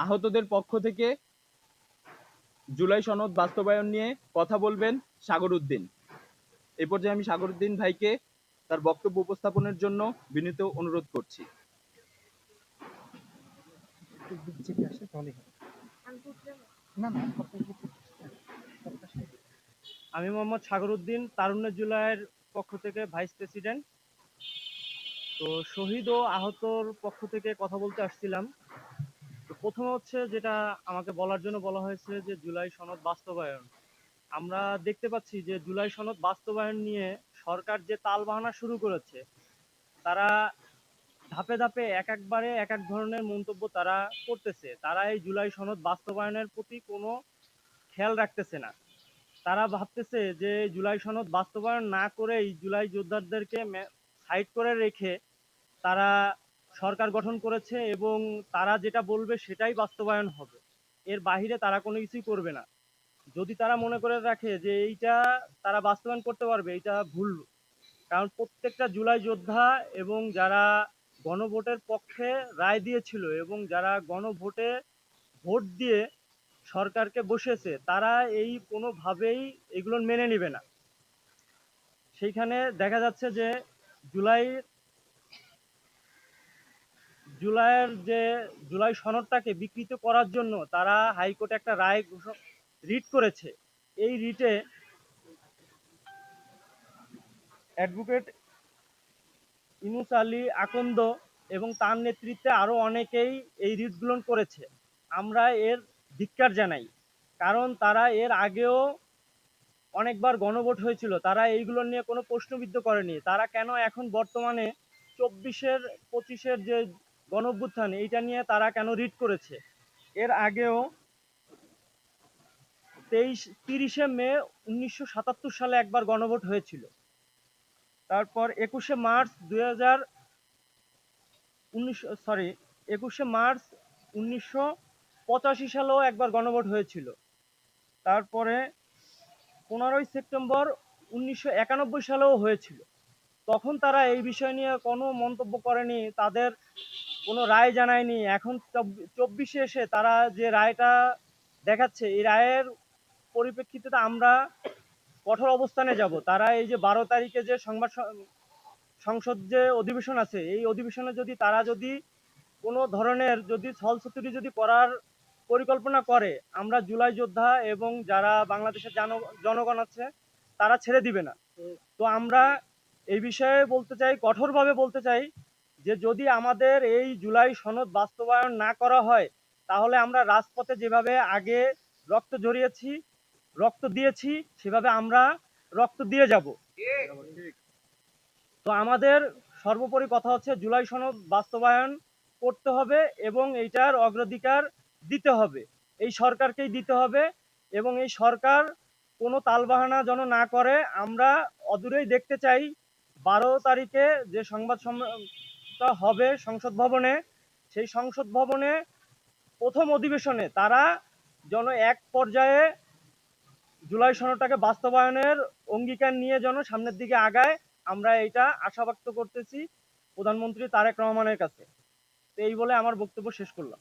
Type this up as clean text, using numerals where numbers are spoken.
আহতদের পক্ষ থেকে জুলাই সনদ বাস্তবায়ন নিয়ে কথা বলবেন সাগর উদ্দিন। এ পর্যায়ে আমি সাগর উদ্দিন ভাইকে তার বক্তব্য উপস্থাপনের জন্য বিনীত অনুরোধ করছি। আমি মোহাম্মদ সাগর উদ্দিন, তারুণ্য জুলাইয়ের পক্ষ থেকে ভাইস প্রেসিডেন্ট। তো শহীদ ও আহতর পক্ষ থেকে কথা বলতে আসছিলাম। তো প্রথমে হচ্ছে যেটা আমাকে বলার জন্য বলা হয়েছে যে জুলাই সনদ বাস্তবায়ন। আমরা দেখতে পাচ্ছি যে জুলাই সনদ বাস্তবায়ন নিয়ে সরকার যে তালবাহানা শুরু করেছে, তারা ধাপে ধাপে একবারে এক এক ধরনের মন্তব্য তারা করতেছে। তারা এই জুলাই সনদ বাস্তবায়নের প্রতি কোনো খেয়াল রাখতেছে না। তারা ভাবতেছে যে জুলাই সনদ বাস্তবায়ন না করেই জুলাই যোদ্ধাদেরকে সাইড করে রেখে তারা সরকার গঠন করেছে এবং তারা যেটা বলবে সেটাই বাস্তবায়ন হবে। এর বাহিরে তারা কোনো কিছুই করবে না। যদি তারা মনে করে রাখে যে এইটা তারা বাস্তবায়ন করতে পারবে, এটা ভুল। কারণ প্রত্যেকটা জুলাই যোদ্ধা এবং যারা গণভোটের পক্ষে রায় দিয়েছিল এবং যারা গণভোটে ভোট দিয়ে সরকারকে বসেছে, তারা এই কোনোভাবেই এগুলো মেনে নেবে না। সেইখানে দেখা যাচ্ছে যে জুলাইয়ের যে জুলাই সনদটাকে বিকৃত করার জন্য তারা হাইকোর্টে একটা রায় রিট করেছে। এই রিটে অ্যাডভোকেট ইনুস আলী আকন্দ এবং তার নেতৃত্বে আরও অনেকেই এই রিটগুলো করেছে। আমরা এর ধিক্কার জানাই, কারণ তারা এর আগেও অনেকবার গণভোট হয়েছিল, তারা এইগুলো নিয়ে কোনো প্রশ্নবিদ্ধ করেনি। তারা কেন এখন বর্তমানে 24-25-এর যে গণঅভ্যুত্থান, এইটা নিয়ে তারা কেন রিট করেছে? এর আগেও 30 মে 1977 সালে একবার গণভোট হয়েছিল। তারপর 21 মার্চ 1985 সালেও একবার গণভোট হয়েছিল। তারপরে 15 সেপ্টেম্বর 1991 সালেও হয়েছিল। তখন তারা এই বিষয় নিয়ে কোনো মন্তব্য করেনি, তাদের কোনো রায় জানায়নি। এখন 24-এ এসে তারা যে রায়টা দেখাচ্ছে, এই রায়ের পরিপ্রেক্ষিতে আমরা কঠোর অবস্থানে যাব। তারা এই যে 12 তারিখে যে সংসদ যে অধিবেশন আছে, এই অধিবেশনে যদি তারা কোনো ধরনের ছলছতুরি করার পরিকল্পনা করে, আমরা জুলাই যোদ্ধা এবং যারা বাংলাদেশের জনগণ আছে তারা ছেড়ে দিবে না। তো আমরা এই বিষয়ে বলতে চাই, কঠোরভাবে বলতে চাই, যে যদি আমাদের এই জুলাই সনদ বাস্তবায়ন না করা হয়, তাহলে আমরা রাজপথে যেভাবে আগে রক্ত ঝরিয়েছি, রক্ত দিয়েছি, সেভাবে আমরা রক্ত দিয়ে যাব। তো আমাদের সর্বোপরি কথা হচ্ছে জুলাই সনদ বাস্তবায়ন করতে হবে এবং এইটার অগ্রাধিকার দিতে হবে, এই সরকারকেই দিতে হবে। এবং এই সরকার কোনো তালবাহানা যেন না করে। আমরা অদূরেই দেখতে চাই 12 তারিখে যে সংবাদ সম্মেলনটা হবে সংসদ ভবনে, সেই সংসদ ভবনে প্রথম অধিবেশনে তারা যেন এক পর্যায়ে জুলাই সনদটাকে বাস্তবায়নের অঙ্গীকার নিয়ে যেন সামনের দিকে আগায়, আমরা এটা আশা ব্যক্ত করতেছি প্রধানমন্ত্রী তারেক রহমানের কাছে। তো এই বলে আমার বক্তব্য শেষ করলাম।